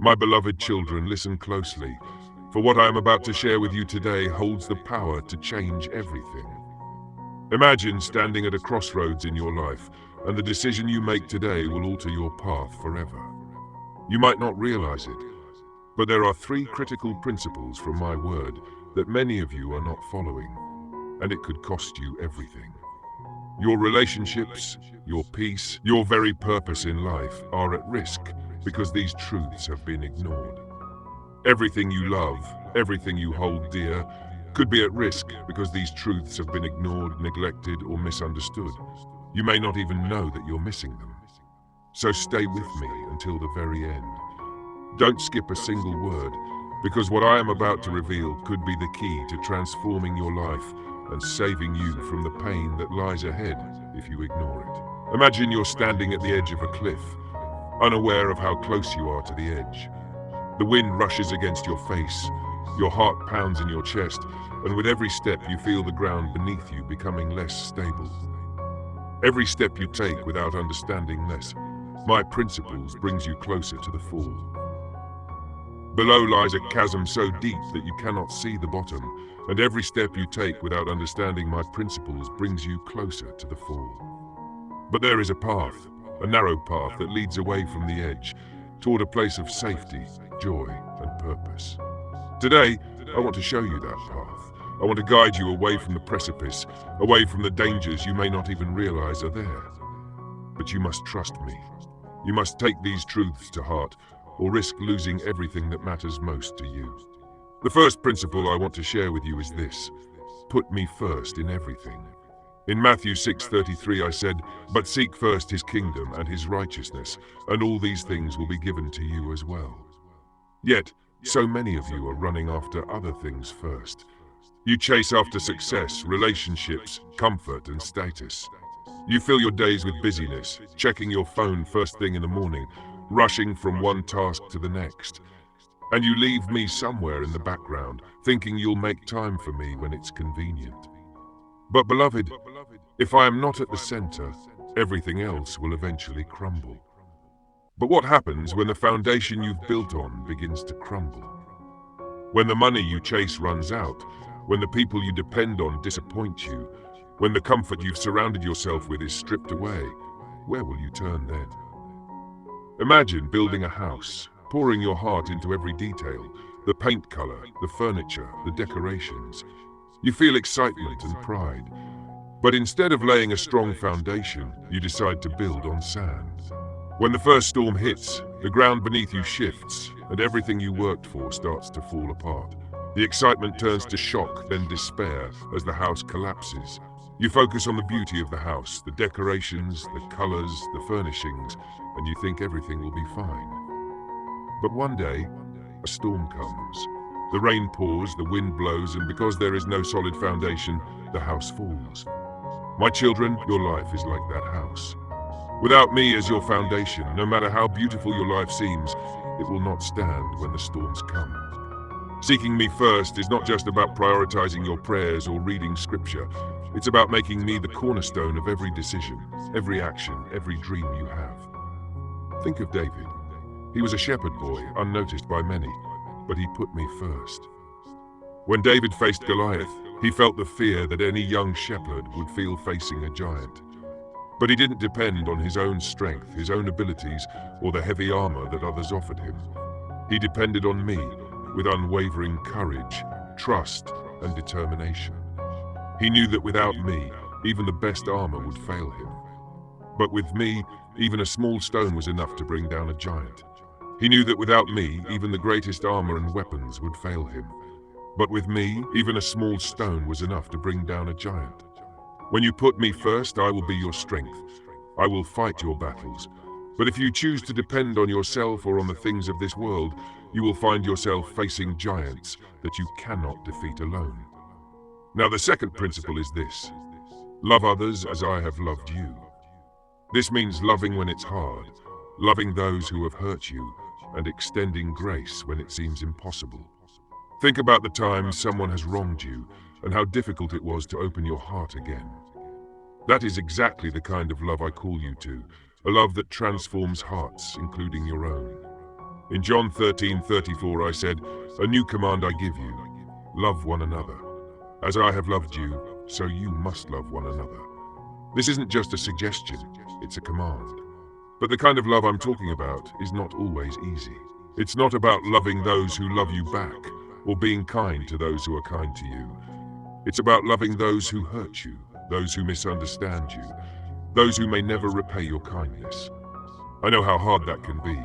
My beloved children, listen closely, for what I am about to share with you today holds the power to change everything. Imagine standing at a crossroads in your life, and the decision you make today will alter your path forever. You might not realize it, but there are three critical principles from my word that many of you are not following, and it could cost you everything. Your relationships, your peace, your very purpose in life are at risk because these truths have been ignored. Everything you love, everything you hold dear, could be at risk because these truths have been ignored, neglected, or misunderstood. You may not even know that you're missing them. So stay with me until the very end. Don't skip a single word, because what I am about to reveal could be the key to transforming your life and saving you from the pain that lies ahead if you ignore it. Imagine you're standing at the edge of a cliff, unaware of how close you are to the edge. The wind rushes against your face, your heart pounds in your chest, and with every step you feel the ground beneath you becoming less stable. Every step you take without understanding this, my principles brings you closer to the fall. Below lies a chasm so deep that you cannot see the bottom, and every step you take without understanding my principles brings you closer to the fall. But there is a path, a narrow path that leads away from the edge, toward a place of safety, joy, and purpose. Today, I want to show you that path. I want to guide you away from the precipice, away from the dangers you may not even realize are there. But you must trust me. You must take these truths to heart, or risk losing everything that matters most to you. The first principle I want to share with you is this: put me first in everything. In Matthew 6:33 I said, "But seek first his kingdom and his righteousness, and all these things will be given to you as well." Yet, so many of you are running after other things first. You chase after success, relationships, comfort, and status. You fill your days with busyness, checking your phone first thing in the morning, rushing from one task to the next. And you leave me somewhere in the background, thinking you'll make time for me when it's convenient. But beloved, if I am not at the center, everything else will eventually crumble. But what happens when the foundation you've built on begins to crumble? When the money you chase runs out, when the people you depend on disappoint you, when the comfort you've surrounded yourself with is stripped away, where will you turn then? Imagine building a house, pouring your heart into every detail, the paint color, the furniture, the decorations. You feel excitement and pride. But instead of laying a strong foundation, you decide to build on sand. When the first storm hits, the ground beneath you shifts, and everything you worked for starts to fall apart. The excitement turns to shock, then despair, as the house collapses. You focus on the beauty of the house, the decorations, the colors, the furnishings, and you think everything will be fine. But one day, a storm comes. The rain pours, the wind blows, and because there is no solid foundation, the house falls. My children, your life is like that house. Without me as your foundation, no matter how beautiful your life seems, it will not stand when the storms come. Seeking me first is not just about prioritizing your prayers or reading scripture. It's about making me the cornerstone of every decision, every action, every dream you have. Think of David. He was a shepherd boy, unnoticed by many, but he put me first. When David faced Goliath, he felt the fear that any young shepherd would feel facing a giant. But he didn't depend on his own strength, his own abilities, or the heavy armor that others offered him. He depended on me with unwavering courage, trust, and determination. He knew that without me, even the best armor would fail him. But with me, even a small stone was enough to bring down a giant. He knew that without me, even the greatest armor and weapons would fail him. But with me, even a small stone was enough to bring down a giant. When you put me first, I will be your strength. I will fight your battles. But if you choose to depend on yourself or on the things of this world, you will find yourself facing giants that you cannot defeat alone. Now, the second principle is this: love others as I have loved you. This means loving when it's hard, loving those who have hurt you, and extending grace when it seems impossible. Think about the times someone has wronged you and how difficult it was to open your heart again. That is exactly the kind of love I call you to, a love that transforms hearts, including your own. In John 13:34 I said, "A new command I give you, love one another. As I have loved you, so you must love one another." This isn't just a suggestion, it's a command. But the kind of love I'm talking about is not always easy. It's not about loving those who love you back, or being kind to those who are kind to you. It's about loving those who hurt you, those who misunderstand you, those who may never repay your kindness. I know how hard that can be,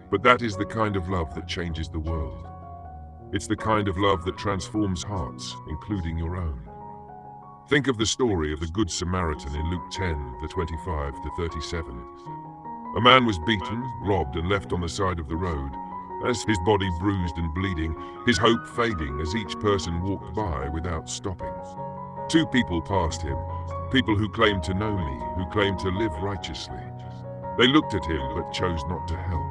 but that is the kind of love that changes the world. It's the kind of love that transforms hearts, including your own. Think of the story of the Good Samaritan in Luke 10:25-37. A man was beaten, robbed, and left on the side of the road. As his body bruised and bleeding, his hope fading as each person walked by without stopping. Two people passed him, people who claimed to know me, who claimed to live righteously. They looked at him but chose not to help.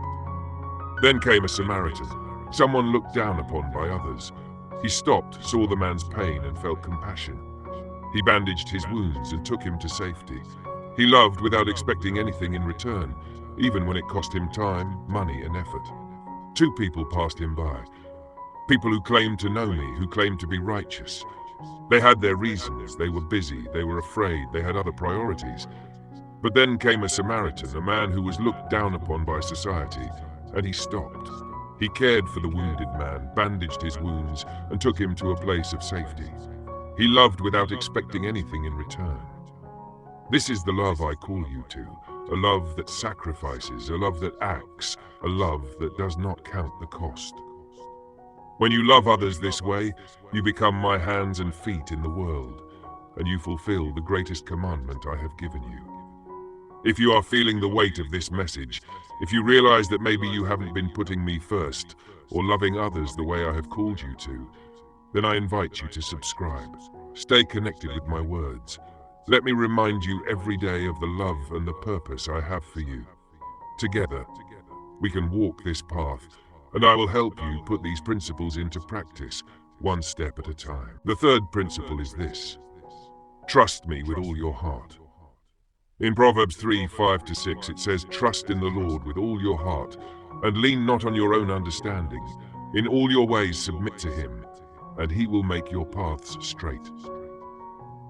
Then came a Samaritan, someone looked down upon by others. He stopped, saw the man's pain, and felt compassion. He bandaged his wounds and took him to safety. He loved without expecting anything in return, even when it cost him time, money, and effort. Two people passed him by. People who claimed to know me, who claimed to be righteous. They had their reasons, they were busy, they were afraid, they had other priorities. But then came a Samaritan, a man who was looked down upon by society, and he stopped. He cared for the wounded man, bandaged his wounds, and took him to a place of safety. He loved without expecting anything in return. This is the love I call you to, a love that sacrifices, a love that acts, a love that does not count the cost. When you love others this way, you become my hands and feet in the world, and you fulfill the greatest commandment I have given you. If you are feeling the weight of this message, if you realize that maybe you haven't been putting me first, or loving others the way I have called you to, then I invite you to subscribe. Stay connected with my words. Let me remind you every day of the love and the purpose I have for you. Together, we can walk this path, and I will help you put these principles into practice, one step at a time. The third principle is this: trust me with all your heart. In Proverbs 3:5-6 it says, "Trust in the Lord with all your heart, and lean not on your own understanding. In all your ways submit to him, and he will make your paths straight."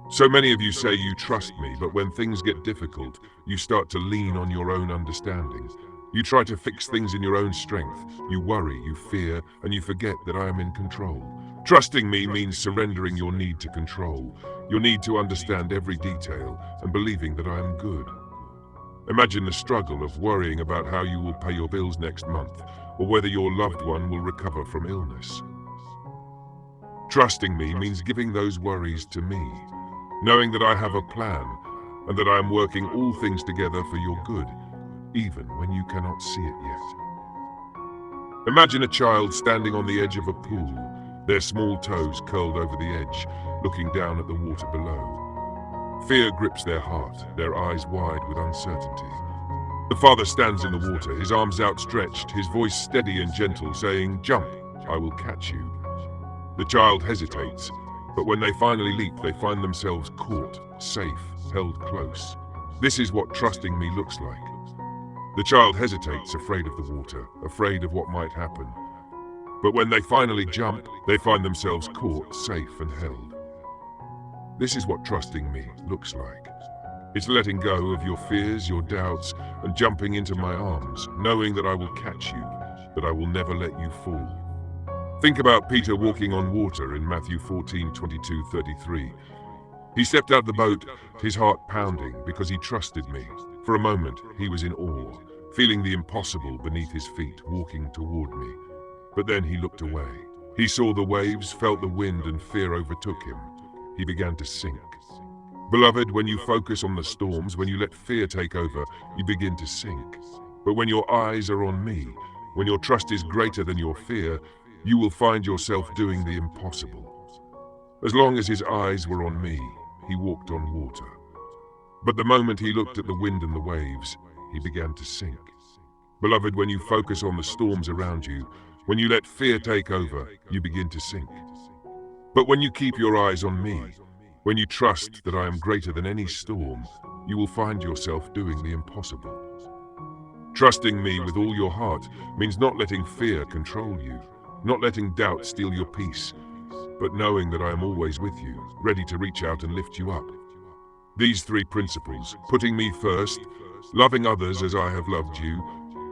So many of you say you trust me, but when things get difficult, you start to lean on your own understanding. You try to fix things in your own strength. You worry, you fear, and you forget that I am in control. Trusting me means surrendering your need to control, your need to understand every detail, and believing that I am good. Imagine the struggle of worrying about how you will pay your bills next month, or whether your loved one will recover from illness. Trusting me means giving those worries to me, knowing that I have a plan and that I am working all things together for your good, even when you cannot see it yet. Imagine a child standing on the edge of a pool, their small toes curled over the edge, looking down at the water below. Fear grips their heart, their eyes wide with uncertainty. The father stands in the water, his arms outstretched, his voice steady and gentle, saying, "Jump, I will catch you." The child hesitates, but when they finally leap, they find themselves caught, safe, held close. This is what trusting me looks like. The child hesitates, afraid of the water, afraid of what might happen. But when they finally jump, they find themselves caught, safe, and held. This is what trusting me looks like. It's letting go of your fears, your doubts, and jumping into my arms, knowing that I will catch you, that I will never let you fall. Think about Peter walking on water in Matthew 14:22-33. He stepped out the boat, his heart pounding, because he trusted me. For a moment, he was in awe, feeling the impossible beneath his feet, walking toward me. But then he looked away. He saw the waves, felt the wind, and fear overtook him. He began to sink. Beloved, when you focus on the storms, when you let fear take over, you begin to sink. But when your eyes are on me, when your trust is greater than your fear, you will find yourself doing the impossible. As long as his eyes were on me, he walked on water. But the moment he looked at the wind and the waves, he began to sink. Beloved, when you focus on the storms around you, when you let fear take over, you begin to sink. But when you keep your eyes on me, when you trust that I am greater than any storm, you will find yourself doing the impossible. Trusting me with all your heart means not letting fear control you, not letting doubt steal your peace, but knowing that I am always with you, ready to reach out and lift you up. These three principles, putting me first, loving others as I have loved you,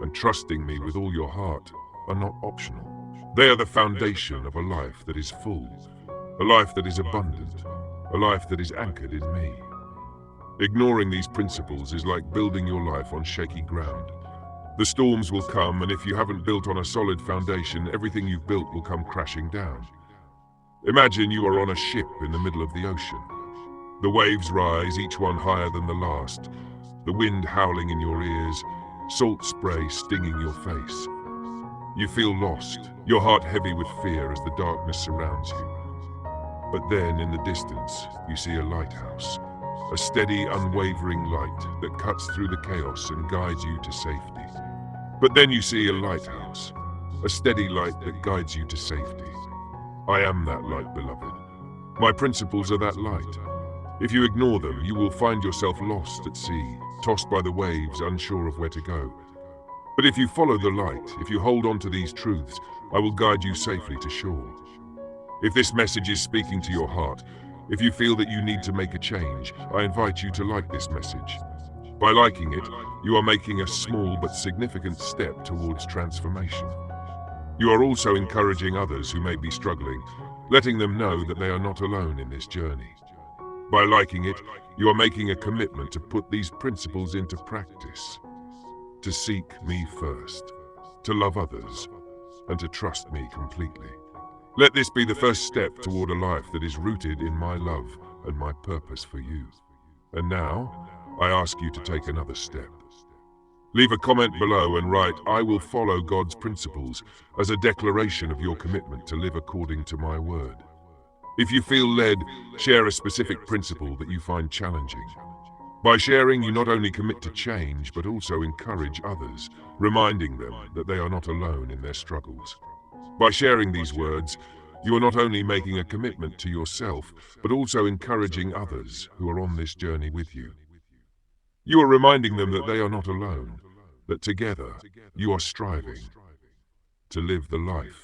and trusting me with all your heart, are not optional. They are the foundation of a life that is full, a life that is abundant, a life that is anchored in me. Ignoring these principles is like building your life on shaky ground. The storms will come, and if you haven't built on a solid foundation, everything you've built will come crashing down. Imagine you are on a ship in the middle of the ocean. The waves rise, each one higher than the last, the wind howling in your ears, salt spray stinging your face. You feel lost, your heart heavy with fear as the darkness surrounds you. But then, in the distance, you see a lighthouse, a steady, unwavering light that cuts through the chaos and guides you to safety. But then you see a lighthouse, a steady light that guides you to safety. I am that light, beloved. My principles are that light. If you ignore them, you will find yourself lost at sea, tossed by the waves, unsure of where to go. But if you follow the light, if you hold on to these truths, I will guide you safely to shore. If this message is speaking to your heart, if you feel that you need to make a change, I invite you to like this message. By liking it, you are making a small but significant step towards transformation. You are also encouraging others who may be struggling, letting them know that they are not alone in this journey. By liking it, you are making a commitment to put these principles into practice, to seek me first, to love others, and to trust me completely. Let this be the first step toward a life that is rooted in my love and my purpose for you. And now, I ask you to take another step. Leave a comment below and write, "I will follow God's principles," as a declaration of your commitment to live according to my word. If you feel led, share a specific principle that you find challenging. By sharing, you not only commit to change, but also encourage others, reminding them that they are not alone in their struggles. By sharing these words, you are not only making a commitment to yourself, but also encouraging others who are on this journey with you. You are reminding them that they are not alone, that together you are striving to live the life